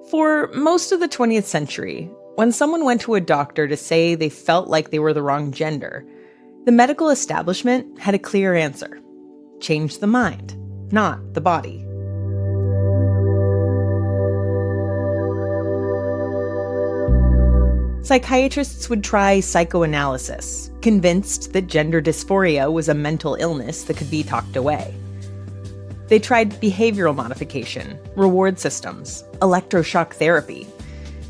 For most of the 20th century, when someone went to a doctor to say they felt like they were the wrong gender, the medical establishment had a clear answer. Change the mind, not the body. Psychiatrists would try psychoanalysis, convinced that gender dysphoria was a mental illness that could be talked away. They tried behavioral modification, reward systems, electroshock therapy.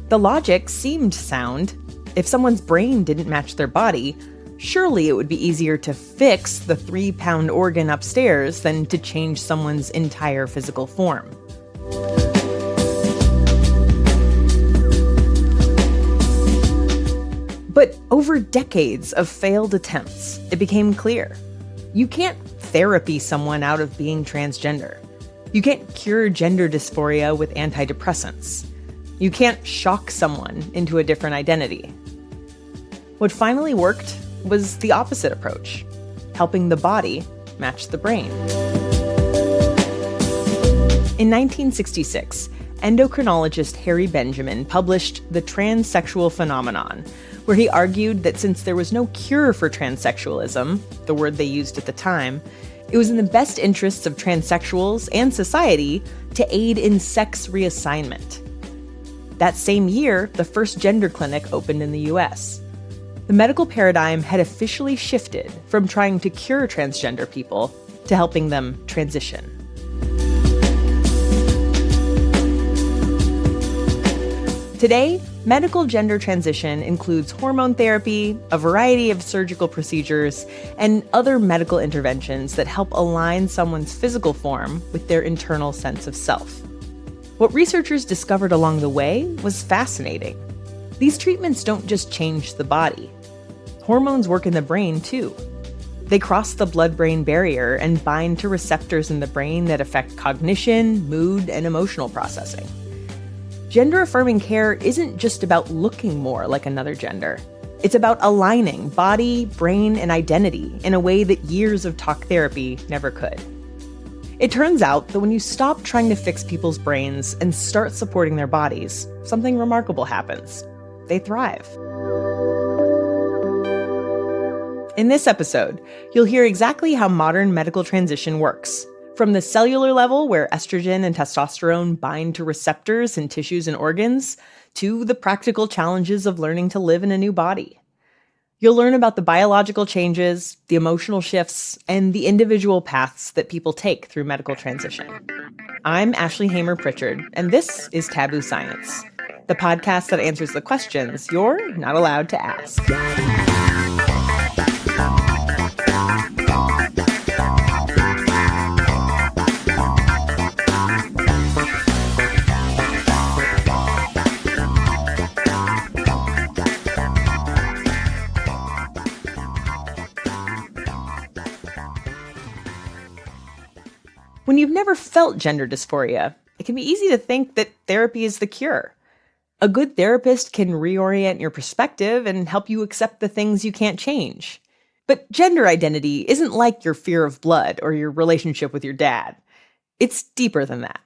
The logic seemed sound. If someone's brain didn't match their body, surely it would be easier to fix the 3-pound organ upstairs than to change someone's entire physical form. But over decades of failed attempts, it became clear. You can't therapy someone out of being transgender. You can't cure gender dysphoria with antidepressants. You can't shock someone into a different identity. What finally worked was the opposite approach, helping the body match the brain. In 1966, endocrinologist Harry Benjamin published The Transsexual Phenomenon, where he argued that since there was no cure for transsexualism, the word they used at the time, it was in the best interests of transsexuals and society to aid in sex reassignment. That same year, the first gender clinic opened in the US. The medical paradigm had officially shifted from trying to cure transgender people to helping them transition. Today, medical gender transition includes hormone therapy, a variety of surgical procedures, and other medical interventions that help align someone's physical form with their internal sense of self. What researchers discovered along the way was fascinating. These treatments don't just change the body. Hormones work in the brain, too. They cross the blood-brain barrier and bind to receptors in the brain that affect cognition, mood, and emotional processing. Gender-affirming care isn't just about looking more like another gender. It's about aligning body, brain, and identity in a way that years of talk therapy never could. It turns out that when you stop trying to fix people's brains and start supporting their bodies, something remarkable happens. They thrive. In this episode, you'll hear exactly how modern medical transition works. From the cellular level, where estrogen and testosterone bind to receptors in tissues and organs, to the practical challenges of learning to live in a new body. You'll learn about the biological changes, the emotional shifts, and the individual paths that people take through medical transition. I'm Ashley Hamer-Pritchard, and this is Taboo Science, the podcast that answers the questions you're not allowed to ask. When you've never felt gender dysphoria, it can be easy to think that therapy is the cure. A good therapist can reorient your perspective and help you accept the things you can't change. But gender identity isn't like your fear of blood or your relationship with your dad. It's deeper than that.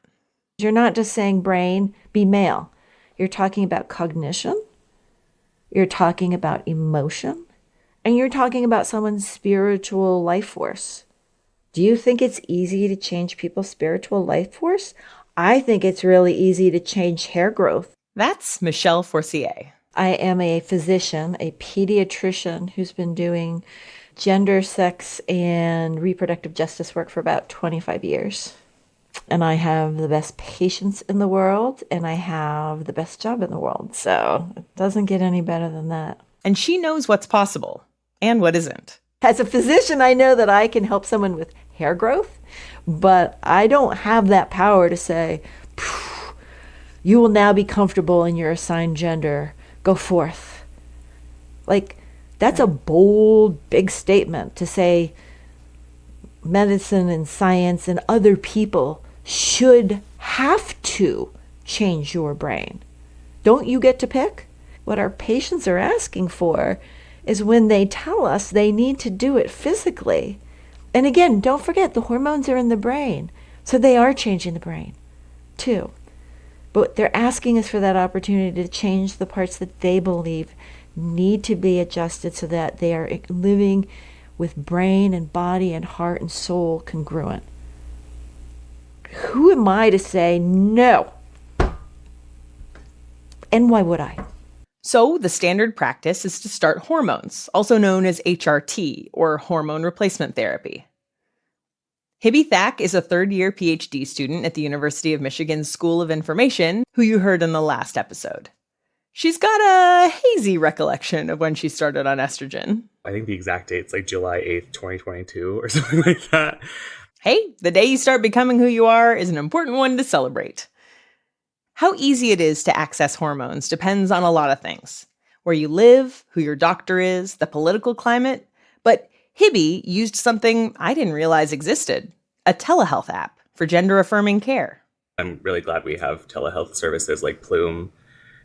You're not just saying brain, be male. You're talking about cognition. You're talking about emotion. And you're talking about someone's spiritual life force. Do you think it's easy to change people's spiritual life force? I think it's really easy to change hair growth. That's Michelle Forcier. I am a physician, a pediatrician who's been doing gender, sex, and reproductive justice work for about 25 years. And I have the best patients in the world, and I have the best job in the world. So it doesn't get any better than that. And she knows what's possible and what isn't. As a physician, I know that I can help someone with hair growth, but I don't have that power to say, you will now be comfortable in your assigned gender. Go forth. Like, that's a bold, big statement to say medicine and science and other people should have to change your brain. Don't you get to pick? What our patients are asking for is when they tell us they need to do it physically. And again, don't forget, the hormones are in the brain. So they are changing the brain, too. But they're asking us for that opportunity to change the parts that they believe need to be adjusted so that they are living with brain and body and heart and soul congruent. Who am I to say no? And why would I? So the standard practice is to start hormones, also known as HRT, or hormone replacement therapy. Hibby Thack is a third-year PhD student at the University of Michigan's School of Information, who you heard in the last episode. She's got a hazy recollection of when she started on estrogen. I think the exact date's like July 8th, 2022 or something like that. Hey, the day you start becoming who you are is an important one to celebrate. How easy it is to access hormones depends on a lot of things. Where you live, who your doctor is, the political climate. But Hibby used something I didn't realize existed, a telehealth app for gender-affirming care. I'm really glad we have telehealth services like Plume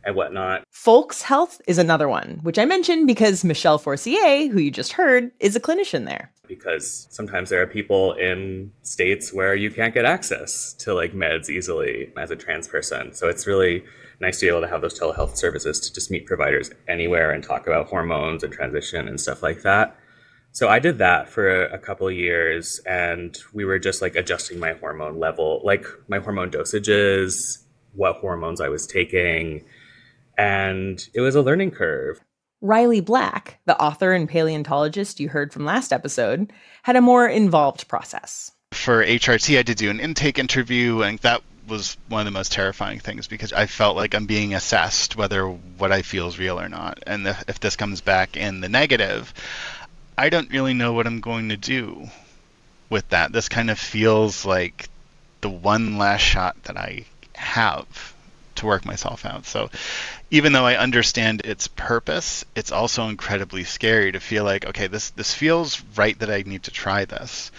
and whatnot. Folks Health is another one, which I mentioned because Michelle Forcier, who you just heard, is a clinician there. Because sometimes there are people in states where you can't get access to like meds easily as a trans person. So it's really nice to be able to have those telehealth services to just meet providers anywhere and talk about hormones and transition and stuff like that. So I did that for a couple of years, and we were just like adjusting my hormone level, like my hormone dosages, what hormones I was taking. And it was a learning curve. Riley Black, the author and paleontologist you heard from last episode, had a more involved process. For HRT, I did do an intake interview, and that was one of the most terrifying things because I felt like I'm being assessed whether what I feel is real or not. And if this comes back in the negative, I don't really know what I'm going to do with that. This kind of feels like the one last shot that I have to work myself out. So even though I understand its purpose, it's also incredibly scary to feel like, okay, this feels right that I need to try this,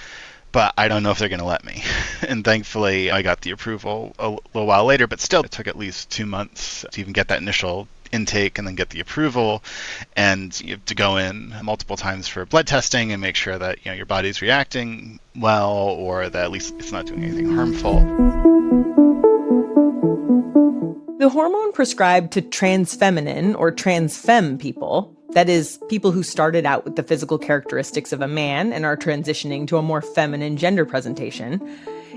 but I don't know if they're going to let me. And thankfully, I got the approval a little while later, but still it took at least 2 months to even get that initial intake and then get the approval. And you have to go in multiple times for blood testing and make sure that your body's reacting well, or that at least it's not doing anything harmful. The hormone prescribed to trans feminine or trans femme people, that is, people who started out with the physical characteristics of a man and are transitioning to a more feminine gender presentation,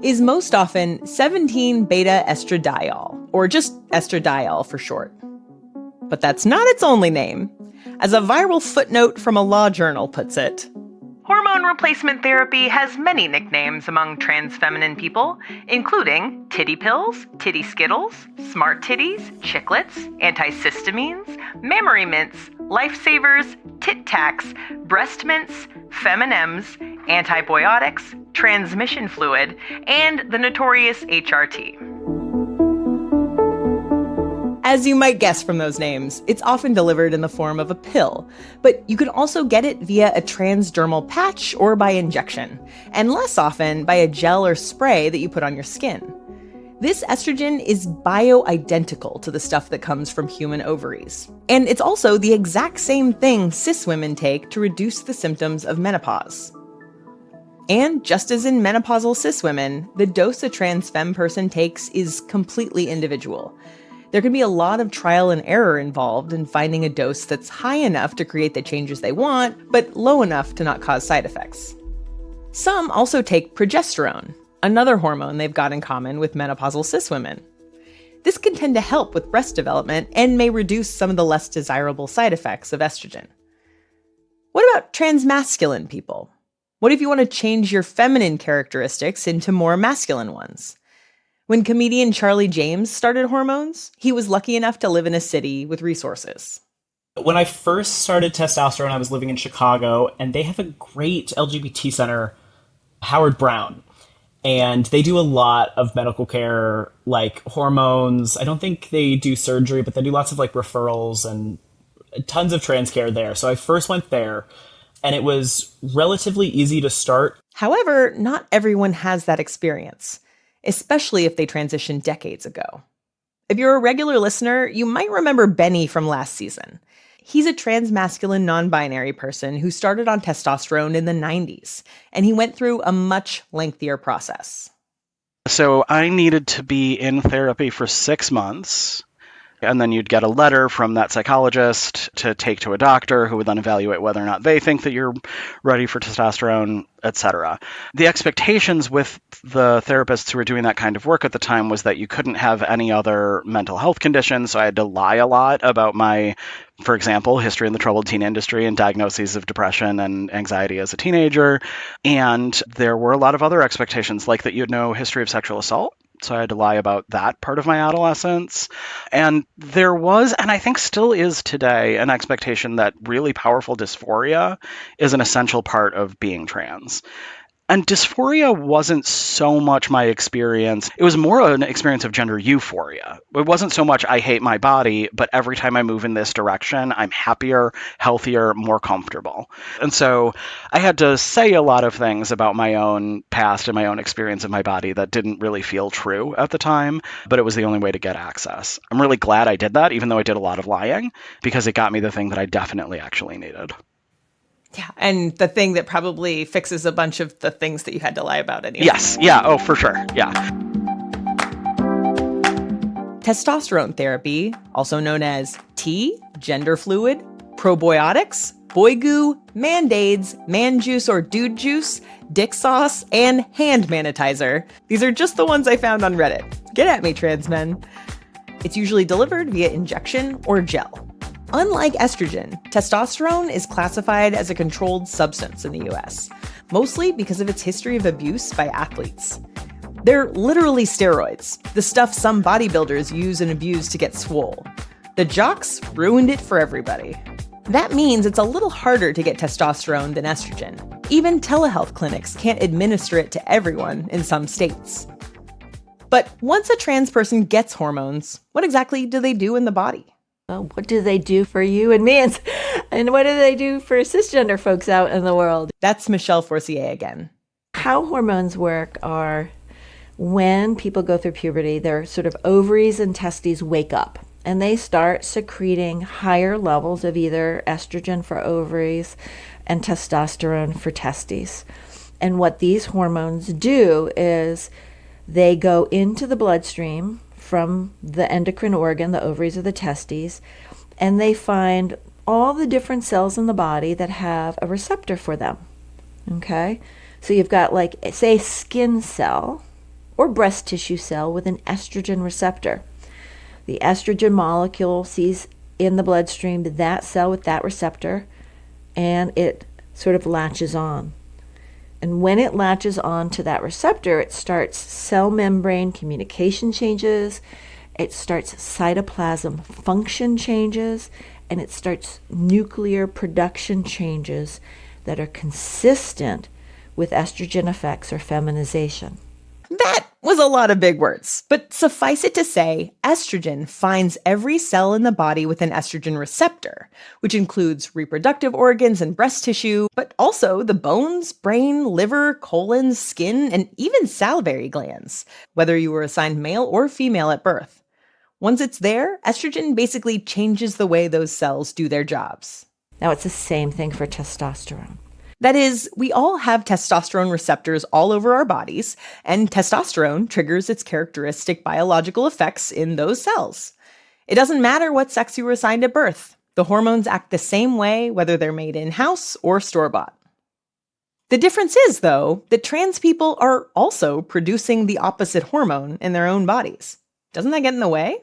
is most often 17-beta-estradiol, or just estradiol for short. But that's not its only name. As a viral footnote from a law journal puts it, hormone replacement therapy has many nicknames among trans feminine people, including titty pills, titty skittles, smart titties, chiclets, antihistamines, mammary mints, lifesavers, tit tacs, breast mints, feminems, antibiotics, transmission fluid, and the notorious HRT. As you might guess from those names, it's often delivered in the form of a pill, but you can also get it via a transdermal patch or by injection, and less often by a gel or spray that you put on your skin. This estrogen is bioidentical to the stuff that comes from human ovaries. And it's also the exact same thing cis women take to reduce the symptoms of menopause. And just as in menopausal cis women, the dose a trans femme person takes is completely individual. There can be a lot of trial and error involved in finding a dose that's high enough to create the changes they want, but low enough to not cause side effects. Some also take progesterone, another hormone they've got in common with menopausal cis women. This can tend to help with breast development and may reduce some of the less desirable side effects of estrogen. What about transmasculine people? What if you want to change your feminine characteristics into more masculine ones? When comedian Charlie James started hormones, he was lucky enough to live in a city with resources. When I first started testosterone, I was living in Chicago, and they have a great LGBT center, Howard Brown. And they do a lot of medical care, like hormones. I don't think they do surgery, but they do lots of like referrals and tons of trans care there. So I first went there, and it was relatively easy to start. However, not everyone has that experience, especially if they transitioned decades ago. If you're a regular listener, you might remember Benny from last season. He's a transmasculine non-binary person who started on testosterone in the 90s, and he went through a much lengthier process. So I needed to be in therapy for 6 months. And then you'd get a letter from that psychologist to take to a doctor who would then evaluate whether or not they think that you're ready for testosterone, etc. The expectations with the therapists who were doing that kind of work at the time was that you couldn't have any other mental health conditions. So I had to lie a lot about my, for example, history in the troubled teen industry and diagnoses of depression and anxiety as a teenager. And there were a lot of other expectations, like that you had no history of sexual assault. So I had to lie about that part of my adolescence. And there was, and I think still is today, an expectation that really powerful dysphoria is an essential part of being trans. And dysphoria wasn't so much my experience. It was more an experience of gender euphoria. It wasn't so much I hate my body, but every time I move in this direction, I'm happier, healthier, more comfortable. And so I had to say a lot of things about my own past and my own experience of my body that didn't really feel true at the time, but it was the only way to get access. I'm really glad I did that, even though I did a lot of lying, because it got me the thing that I definitely actually needed. Yeah, and the thing that probably fixes a bunch of the things that you had to lie about anyway. Yes, yeah, oh, for sure, yeah. Testosterone therapy, also known as T, gender fluid, probiotics, boy goo, man-daids, man juice or dude juice, dick sauce, and hand manitizer. These are just the ones I found on Reddit. Get at me, trans men. It's usually delivered via injection or gel. Unlike estrogen, testosterone is classified as a controlled substance in the US, mostly because of its history of abuse by athletes. They're literally steroids, the stuff some bodybuilders use and abuse to get swole. The jocks ruined it for everybody. That means it's a little harder to get testosterone than estrogen. Even telehealth clinics can't administer it to everyone in some states. But once a trans person gets hormones, what exactly do they do in the body? What do they do for you and me? And what do they do for cisgender folks out in the world? That's Michelle Forcier again. How hormones work are when people go through puberty, their sort of ovaries and testes wake up and they start secreting higher levels of either estrogen for ovaries and testosterone for testes. And what these hormones do is they go into the bloodstream from the endocrine organ, the ovaries or the testes, and they find all the different cells in the body that have a receptor for them. Okay? So you've got, like, say, skin cell or breast tissue cell with an estrogen receptor. The estrogen molecule sees in the bloodstream that cell with that receptor, and it sort of latches on. And when it latches on to that receptor, it starts cell membrane communication changes, it starts cytoplasm function changes, and it starts nuclear production changes that are consistent with estrogen effects or feminization. That was a lot of big words, but suffice it to say, estrogen finds every cell in the body with an estrogen receptor, which includes reproductive organs and breast tissue, but also the bones, brain, liver, colon, skin, and even salivary glands, whether you were assigned male or female at birth. Once it's there, estrogen basically changes the way those cells do their jobs. Now, it's the same thing for testosterone. That is, we all have testosterone receptors all over our bodies, and testosterone triggers its characteristic biological effects in those cells. It doesn't matter what sex you were assigned at birth. The hormones act the same way whether they're made in-house or store-bought. The difference is, though, that trans people are also producing the opposite hormone in their own bodies. Doesn't that get in the way?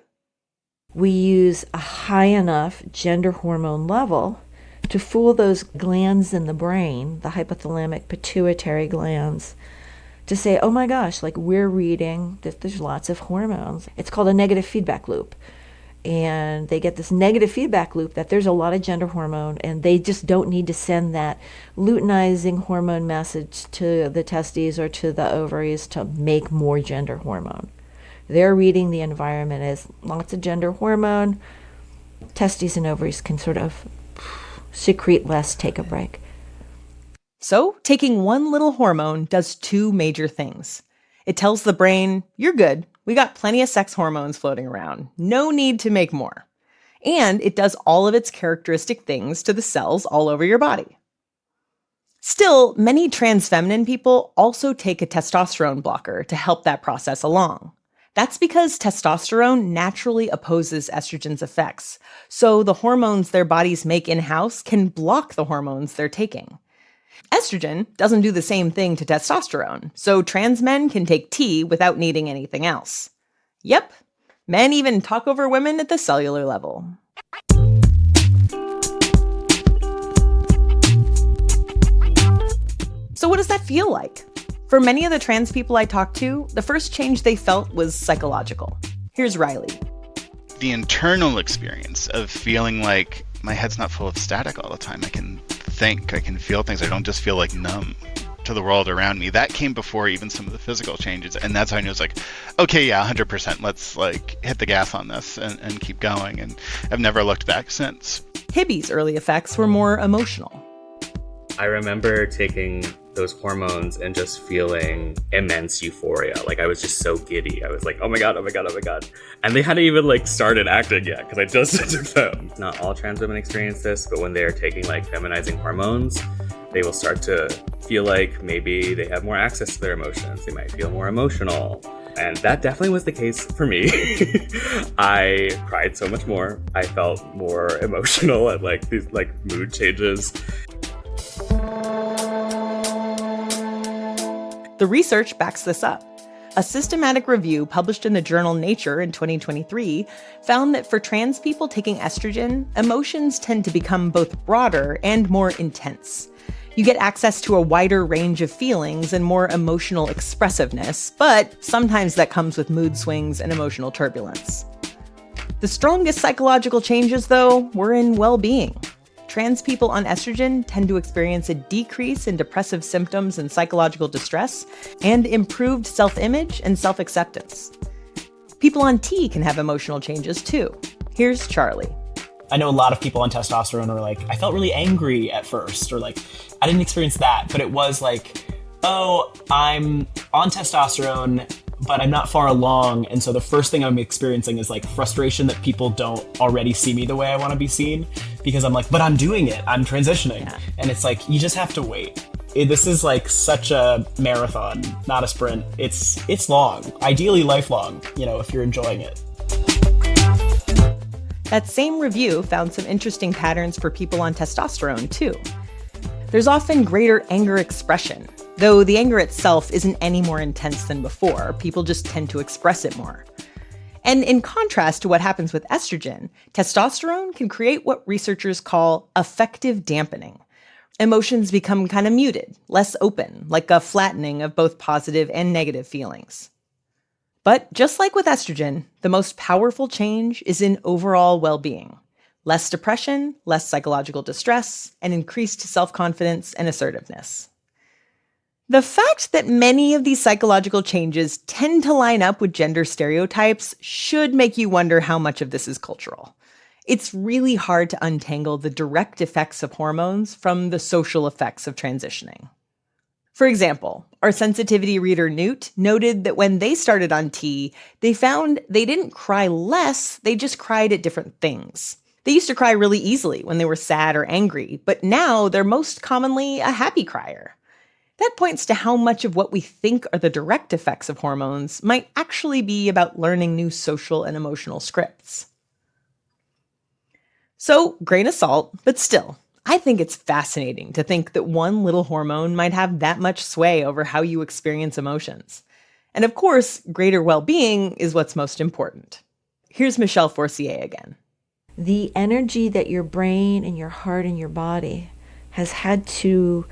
We use a high enough gender hormone level to fool those glands in the brain, the hypothalamic pituitary glands, to say, oh my gosh, like we're reading that there's lots of hormones. It's called a negative feedback loop. And they get this negative feedback loop that there's a lot of gender hormone and they just don't need to send that luteinizing hormone message to the testes or to the ovaries to make more gender hormone. They're reading the environment as lots of gender hormone. Testes and ovaries can sort of secrete less, take a break. So, taking one little hormone does two major things. It tells the brain, you're good, we got plenty of sex hormones floating around, no need to make more. And it does all of its characteristic things to the cells all over your body. Still, many trans feminine people also take a testosterone blocker to help that process along. That's because testosterone naturally opposes estrogen's effects, so the hormones their bodies make in-house can block the hormones they're taking. Estrogen doesn't do the same thing to testosterone, so trans men can take T without needing anything else. Yep, men even talk over women at the cellular level. So what does that feel like? For many of the trans people I talked to, the first change they felt was psychological. Here's Riley. The internal experience of feeling like my head's not full of static all the time. I can think, I can feel things. I don't just feel like numb to the world around me. That came before even some of the physical changes. And that's how I knew it's like, okay, yeah, 100%. Let's like hit the gas on this and keep going. And I've never looked back since. Hibby's early effects were more emotional. I remember taking those hormones and just feeling immense euphoria. Like I was just so giddy. I was like, oh my God, oh my God, oh my God. And they hadn't even like started acting yet because I just took them. Not all trans women experience this, but when they're taking like feminizing hormones, they will start to feel like maybe they have more access to their emotions. They might feel more emotional. And that definitely was the case for me. I cried so much more. I felt more emotional at like these like mood changes. The research backs this up. A systematic review published in the journal Nature in 2023 found that for trans people taking estrogen, emotions tend to become both broader and more intense. You get access to a wider range of feelings and more emotional expressiveness, but sometimes that comes with mood swings and emotional turbulence. The strongest psychological changes, though, were in well-being. Trans people on estrogen tend to experience a decrease in depressive symptoms and psychological distress, and improved self-image and self-acceptance. People on T can have emotional changes too. Here's Charlie. I know a lot of people on testosterone are like, I felt really angry at first, or like, I didn't experience that, but it was like, oh, I'm on testosterone, but I'm not far along, and so the first thing I'm experiencing is like frustration that people don't already see me the way I want to be seen, because I'm like, but I'm doing it, I'm transitioning. Yeah. And it's like, you just have to wait. This is like such a marathon, not a sprint. It's long, ideally lifelong, if you're enjoying it. That same review found some interesting patterns for people on testosterone too. There's often greater anger expression. Though the anger itself isn't any more intense than before, people just tend to express it more. And in contrast to what happens with estrogen, testosterone can create what researchers call affective dampening. Emotions become kind of muted, less open, like a flattening of both positive and negative feelings. But just like with estrogen, the most powerful change is in overall well-being. Less depression, less psychological distress, and increased self-confidence and assertiveness. The fact that many of these psychological changes tend to line up with gender stereotypes should make you wonder how much of this is cultural. It's really hard to untangle the direct effects of hormones from the social effects of transitioning. For example, our sensitivity reader Newt noted that when they started on T, they found they didn't cry less, they just cried at different things. They used to cry really easily when they were sad or angry, but now they're most commonly a happy crier. That points to how much of what we think are the direct effects of hormones might actually be about learning new social and emotional scripts. So, grain of salt, but still, I think it's fascinating to think that one little hormone might have that much sway over how you experience emotions. And of course, greater well-being is what's most important. Here's Michelle Forcier again. The energy that your brain and your heart and your body has had to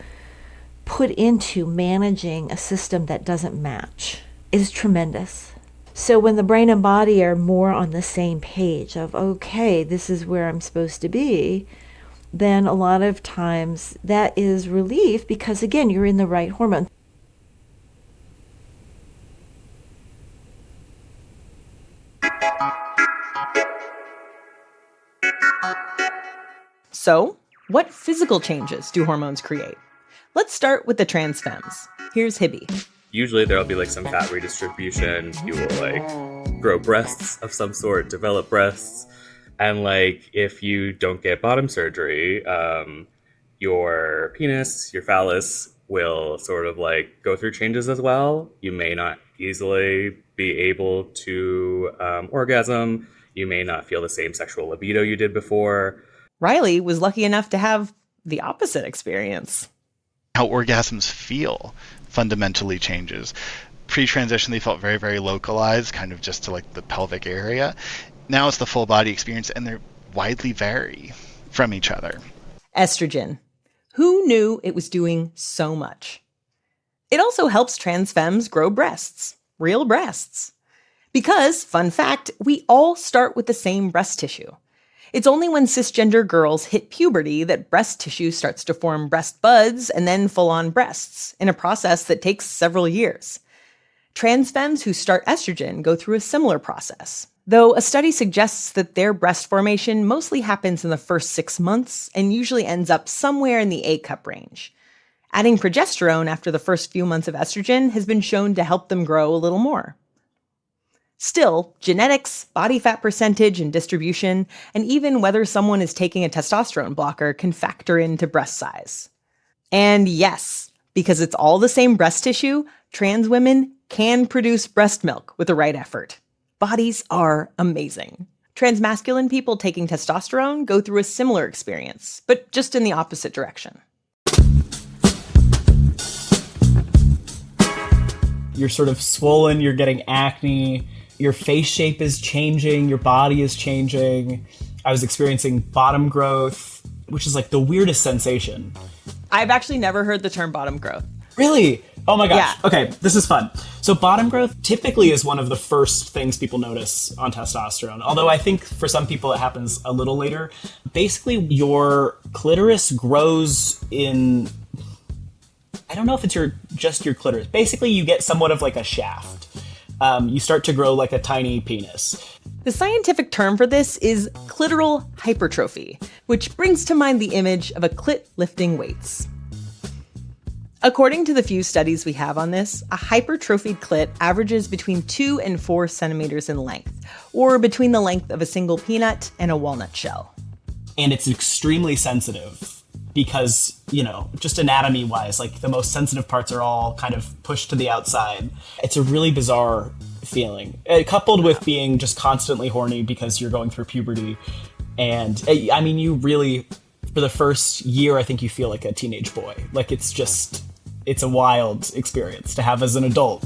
put into managing a system that doesn't match is tremendous. So when the brain and body are more on the same page of, okay, this is where I'm supposed to be, then a lot of times that is relief because, again, you're in the right hormone. So, what physical changes do hormones create? Let's start with the trans femmes. Here's Hibby. Usually there'll be like some fat redistribution. You will like grow breasts of some sort, develop breasts. And like if you don't get bottom surgery, your penis, your phallus will sort of like go through changes as well. You may not easily be able to orgasm. You may not feel the same sexual libido you did before. Riley was lucky enough to have the opposite experience. How orgasms feel fundamentally changes. Pre-transition, they felt very, very localized, kind of just to like the pelvic area. Now it's the full body experience, and they're widely vary from each other. Estrogen. Who knew it was doing so much? It also helps trans femmes grow breasts, real breasts. Because, fun fact, we all start with the same breast tissue. It's only when cisgender girls hit puberty that breast tissue starts to form breast buds and then full-on breasts, in a process that takes several years. Trans femmes who start estrogen go through a similar process, though a study suggests that their breast formation mostly happens in the first 6 months and usually ends up somewhere in the A cup range. Adding progesterone after the first few months of estrogen has been shown to help them grow a little more. Still, genetics, body fat percentage and distribution, and even whether someone is taking a testosterone blocker can factor into breast size. And yes, because it's all the same breast tissue, trans women can produce breast milk with the right effort. Bodies are amazing. Transmasculine people taking testosterone go through a similar experience, but just in the opposite direction. You're sort of swollen, you're getting acne, your face shape is changing, your body is changing. I was experiencing bottom growth, which is like the weirdest sensation. I've actually never heard the term bottom growth. Really? Oh my gosh. Yeah. Okay, this is fun. So bottom growth typically is one of the first things people notice on testosterone. Although I think for some people it happens a little later. Basically, your clitoris grows in... I don't know if it's just your clitoris. Basically, you get somewhat of like a shaft. You start to grow like a tiny penis. The scientific term for this is clitoral hypertrophy, which brings to mind the image of a clit lifting weights. According to the few studies we have on this, a hypertrophied clit averages between 2 and 4 centimeters in length, or between the length of a single peanut and a walnut shell. And it's extremely sensitive because, you know, just anatomy-wise, like the most sensitive parts are all kind of pushed to the outside. It's a really bizarre feeling, coupled with being just constantly horny because you're going through puberty. And I mean, you really, for the first year, I think you feel like a teenage boy. Like it's a wild experience to have as an adult.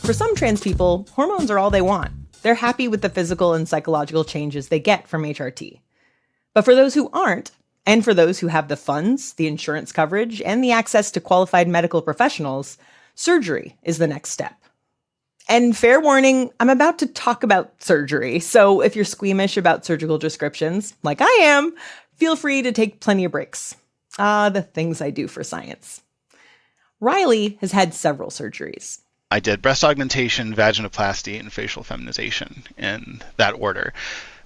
For some trans people, hormones are all they want. They're happy with the physical and psychological changes they get from HRT. But for those who aren't, and for those who have the funds, the insurance coverage, and the access to qualified medical professionals, surgery is the next step. And fair warning, I'm about to talk about surgery, so if you're squeamish about surgical descriptions, like I am, feel free to take plenty of breaks. The things I do for science. Riley has had several surgeries. I did breast augmentation, vaginoplasty, and facial feminization in that order.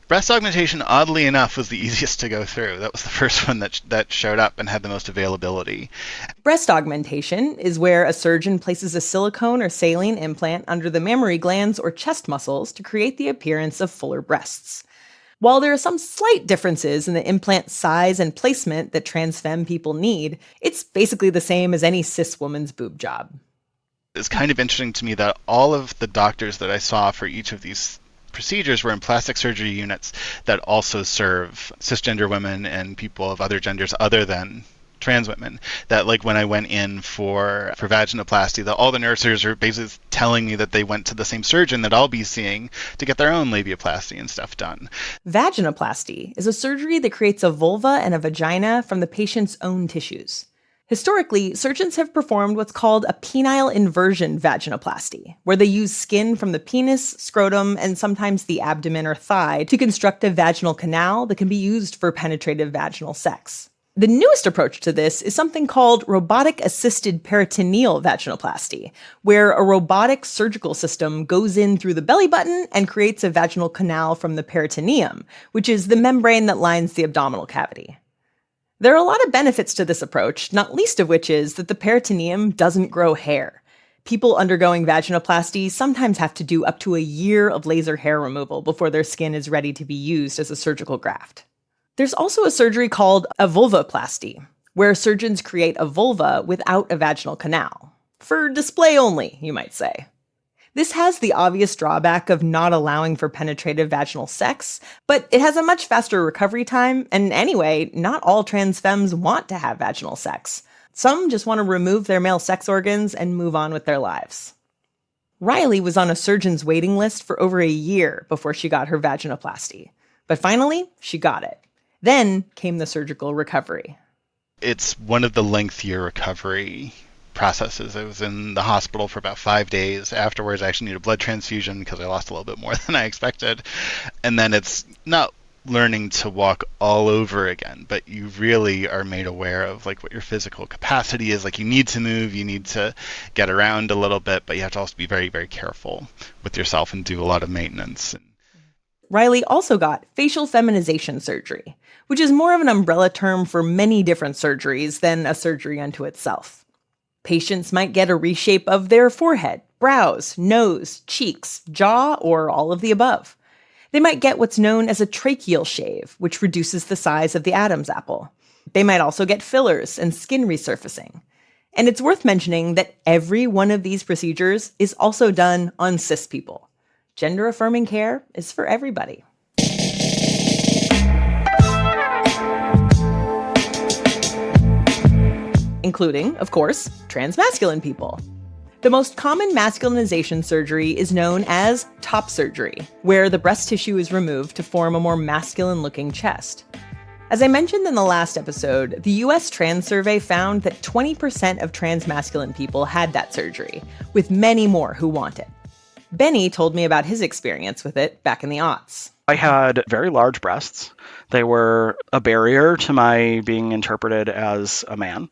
Breast augmentation, oddly enough, was the easiest to go through. That was the first one that showed up and had the most availability. Breast augmentation is where a surgeon places a silicone or saline implant under the mammary glands or chest muscles to create the appearance of fuller breasts. While there are some slight differences in the implant size and placement that trans femme people need, it's basically the same as any cis woman's boob job. It's kind of interesting to me that all of the doctors that I saw for each of these procedures were in plastic surgery units that also serve cisgender women and people of other genders other than trans women. That like when I went in for vaginoplasty, all the nurses are basically telling me that they went to the same surgeon that I'll be seeing to get their own labiaplasty and stuff done. Vaginoplasty is a surgery that creates a vulva and a vagina from the patient's own tissues. Historically, surgeons have performed what's called a penile inversion vaginoplasty, where they use skin from the penis, scrotum, and sometimes the abdomen or thigh to construct a vaginal canal that can be used for penetrative vaginal sex. The newest approach to this is something called robotic-assisted peritoneal vaginoplasty, where a robotic surgical system goes in through the belly button and creates a vaginal canal from the peritoneum, which is the membrane that lines the abdominal cavity. There are a lot of benefits to this approach, not least of which is that the peritoneum doesn't grow hair. People undergoing vaginoplasty sometimes have to do up to a year of laser hair removal before their skin is ready to be used as a surgical graft. There's also a surgery called a vulvoplasty, where surgeons create a vulva without a vaginal canal. For display only, you might say. This has the obvious drawback of not allowing for penetrative vaginal sex, but it has a much faster recovery time, and anyway, not all trans femmes want to have vaginal sex. Some just want to remove their male sex organs and move on with their lives. Riley was on a surgeon's waiting list for over a year before she got her vaginoplasty. But finally, she got it. Then came the surgical recovery. It's one of the lengthier recovery processes. I was in the hospital for about 5 days. Afterwards, I actually needed a blood transfusion because I lost a little bit more than I expected. And then it's not learning to walk all over again, but you really are made aware of like what your physical capacity is. Like you need to move, you need to get around a little bit, but you have to also be very, very careful with yourself and do a lot of maintenance. Riley also got facial feminization surgery, which is more of an umbrella term for many different surgeries than a surgery unto itself. Patients might get a reshape of their forehead, brows, nose, cheeks, jaw, or all of the above. They might get what's known as a tracheal shave, which reduces the size of the Adam's apple. They might also get fillers and skin resurfacing. And it's worth mentioning that every one of these procedures is also done on cis people. Gender-affirming care is for everybody. Including, of course, transmasculine people. The most common masculinization surgery is known as top surgery, where the breast tissue is removed to form a more masculine-looking chest. As I mentioned in the last episode, the US Trans Survey found that 20% of transmasculine people had that surgery, with many more who want it. Benny told me about his experience with it back in the aughts. I had very large breasts. They were a barrier to my being interpreted as a man.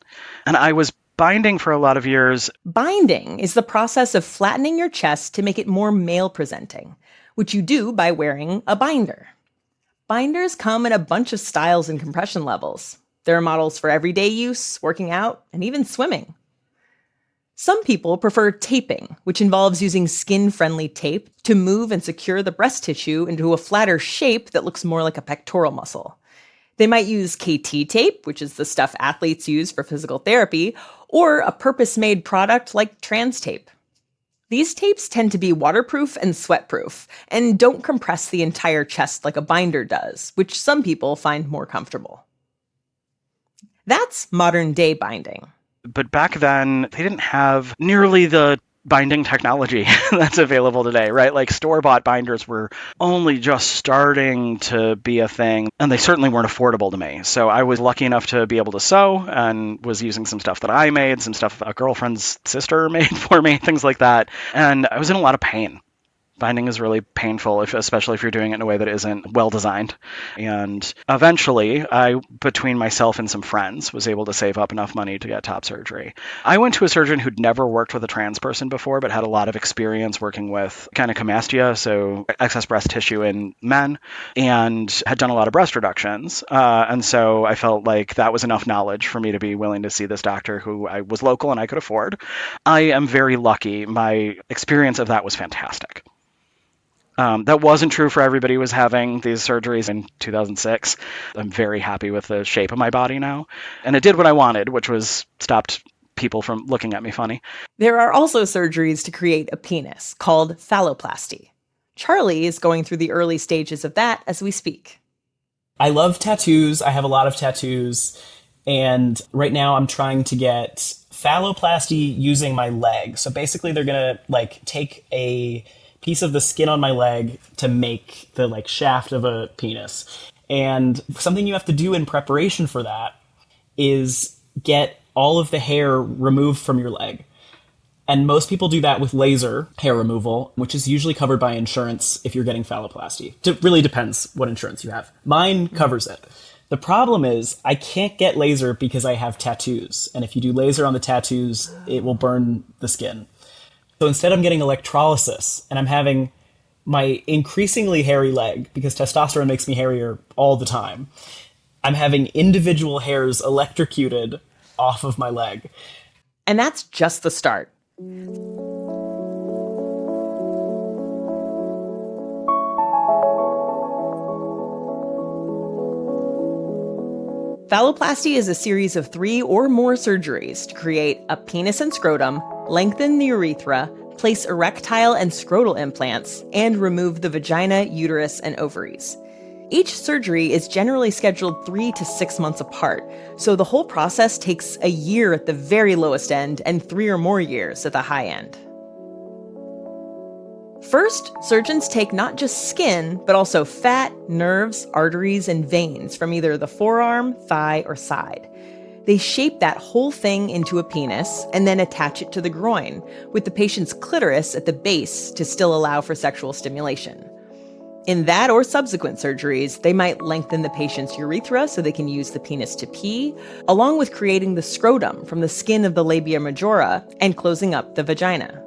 And I was binding for a lot of years. Binding is the process of flattening your chest to make it more male-presenting, which you do by wearing a binder. Binders come in a bunch of styles and compression levels. There are models for everyday use, working out, and even swimming. Some people prefer taping, which involves using skin-friendly tape to move and secure the breast tissue into a flatter shape that looks more like a pectoral muscle. They might use KT tape, which is the stuff athletes use for physical therapy, or a purpose-made product like trans tape. These tapes tend to be waterproof and sweatproof, and don't compress the entire chest like a binder does, which some people find more comfortable. That's modern-day binding. But back then, they didn't have nearly the binding technology that's available today, right? Like store-bought binders were only just starting to be a thing, and they certainly weren't affordable to me. So I was lucky enough to be able to sew and was using some stuff that I made, some stuff a girlfriend's sister made for me, things like that. And I was in a lot of pain. Binding is really painful, especially if you're doing it in a way that isn't well-designed. And eventually, I, between myself and some friends, was able to save up enough money to get top surgery. I went to a surgeon who'd never worked with a trans person before, but had a lot of experience working with gynecomastia, so excess breast tissue in men, and had done a lot of breast reductions. And so I felt like that was enough knowledge for me to be willing to see this doctor who I was local and I could afford. I am very lucky. My experience of that was fantastic. That wasn't true for everybody who was having these surgeries in 2006. I'm very happy with the shape of my body now. And it did what I wanted, which was stopped people from looking at me funny. There are also surgeries to create a penis called phalloplasty. Charlie is going through the early stages of that as we speak. I love tattoos. I have a lot of tattoos. And right now I'm trying to get phalloplasty using my leg. So basically they're going to take a piece of the skin on my leg to make the shaft of a penis. And something you have to do in preparation for that is get all of the hair removed from your leg. And most people do that with laser hair removal, which is usually covered by insurance if you're getting phalloplasty. It really depends what insurance you have. Mine covers it. The problem is I can't get laser because I have tattoos. And if you do laser on the tattoos, it will burn the skin. So instead I'm getting electrolysis, and I'm having my increasingly hairy leg, because testosterone makes me hairier all the time. I'm having individual hairs electrocuted off of my leg. And that's just the start. Phalloplasty is a series of 3 or more surgeries to create a penis and scrotum, lengthen the urethra, place erectile and scrotal implants, and remove the vagina, uterus, and ovaries. Each surgery is generally scheduled 3 to 6 months apart, so the whole process takes a year at the very lowest end and 3 or more years at the high end. First, surgeons take not just skin, but also fat, nerves, arteries, and veins from either the forearm, thigh, or side. They shape that whole thing into a penis and then attach it to the groin, with the patient's clitoris at the base to still allow for sexual stimulation. In that or subsequent surgeries, they might lengthen the patient's urethra so they can use the penis to pee, along with creating the scrotum from the skin of the labia majora and closing up the vagina.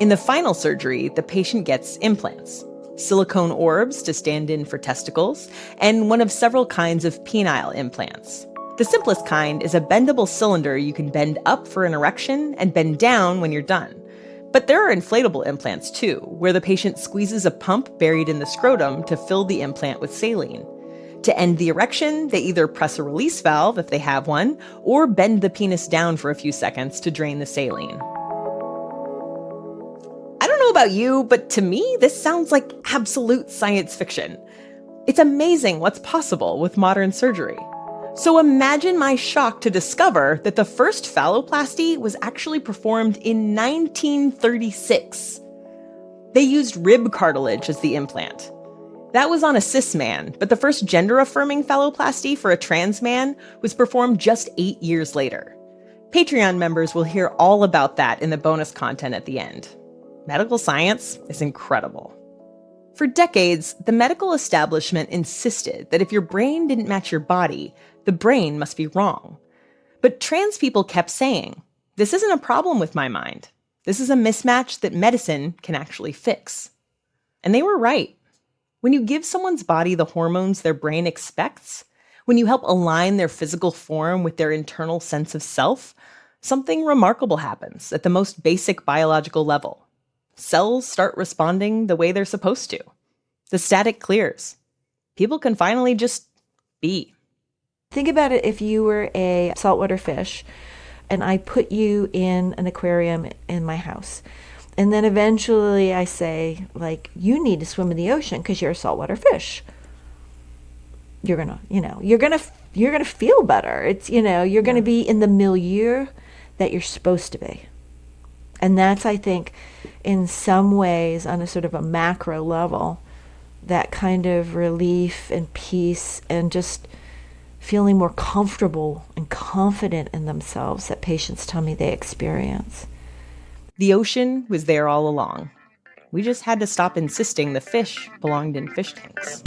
In the final surgery, the patient gets implants, silicone orbs to stand in for testicles, and one of several kinds of penile implants. The simplest kind is a bendable cylinder you can bend up for an erection and bend down when you're done. But there are inflatable implants too, where the patient squeezes a pump buried in the scrotum to fill the implant with saline. To end the erection, they either press a release valve if they have one, or bend the penis down for a few seconds to drain the saline. I don't know about you, but to me, this sounds like absolute science fiction. It's amazing what's possible with modern surgery. So imagine my shock to discover that the first phalloplasty was actually performed in 1936. They used rib cartilage as the implant. That was on a cis man, but the first gender-affirming phalloplasty for a trans man was performed just 8 years later. Patreon members will hear all about that in the bonus content at the end. Medical science is incredible. For decades, the medical establishment insisted that if your brain didn't match your body, the brain must be wrong. But trans people kept saying, this isn't a problem with my mind. This is a mismatch that medicine can actually fix. And they were right. When you give someone's body the hormones their brain expects, when you help align their physical form with their internal sense of self, something remarkable happens at the most basic biological level. Cells start responding the way they're supposed to. The static clears. People can finally just be. Think about it if you were a saltwater fish and I put you in an aquarium in my house. And then eventually I say, like, you need to swim in the ocean because you're a saltwater fish. You're gonna feel better. It's, you're gonna be in the milieu that you're supposed to be. And that's, I think, in some ways, on a sort of a macro level, that kind of relief and peace and just feeling more comfortable and confident in themselves that patients tell me they experience. The ocean was there all along. We just had to stop insisting the fish belonged in fish tanks.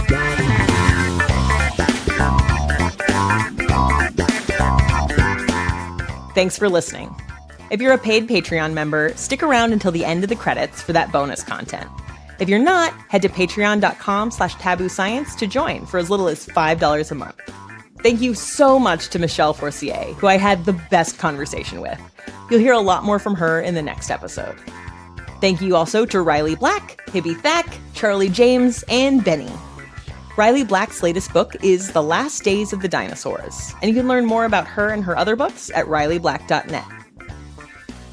Thanks for listening. If you're a paid Patreon member, stick around until the end of the credits for that bonus content. If you're not, head to patreon.com/tabooscience to join for as little as $5 a month. Thank you so much to Michelle Forcier, who I had the best conversation with. You'll hear a lot more from her in the next episode. Thank you also to Riley Black, Hibby Thack, Charlie James, and Benny. Riley Black's latest book is The Last Days of the Dinosaurs, and you can learn more about her and her other books at rileyblack.net.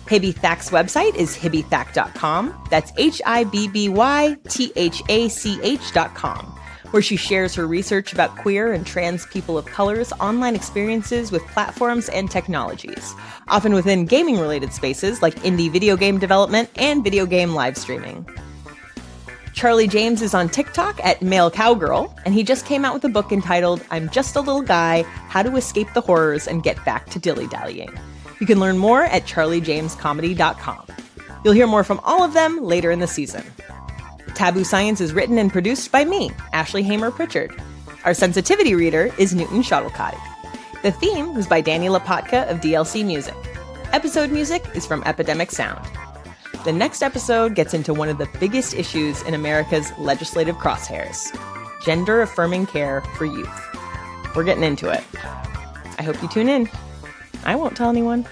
Hibby Thack's website is hibbythack.com. That's HIBBYTHACH.com, where she shares her research about queer and trans people of color's online experiences with platforms and technologies, often within gaming-related spaces like indie video game development and video game live streaming. Charlie James is on TikTok at Male Cowgirl, and he just came out with a book entitled I'm Just a Little Guy, How to Escape the Horrors and Get Back to Dilly-Dallying. You can learn more at charliejamescomedy.com. You'll hear more from all of them later in the season. Taboo Science is written and produced by me, Ashley Hamer Pritchard. Our sensitivity reader is Newton Shuttlecotty. The theme was by Danny Lopatka of DLC Music. Episode music is from Epidemic Sound. The next episode gets into one of the biggest issues in America's legislative crosshairs: gender-affirming care for youth. We're getting into it. I hope you tune in. I won't tell anyone.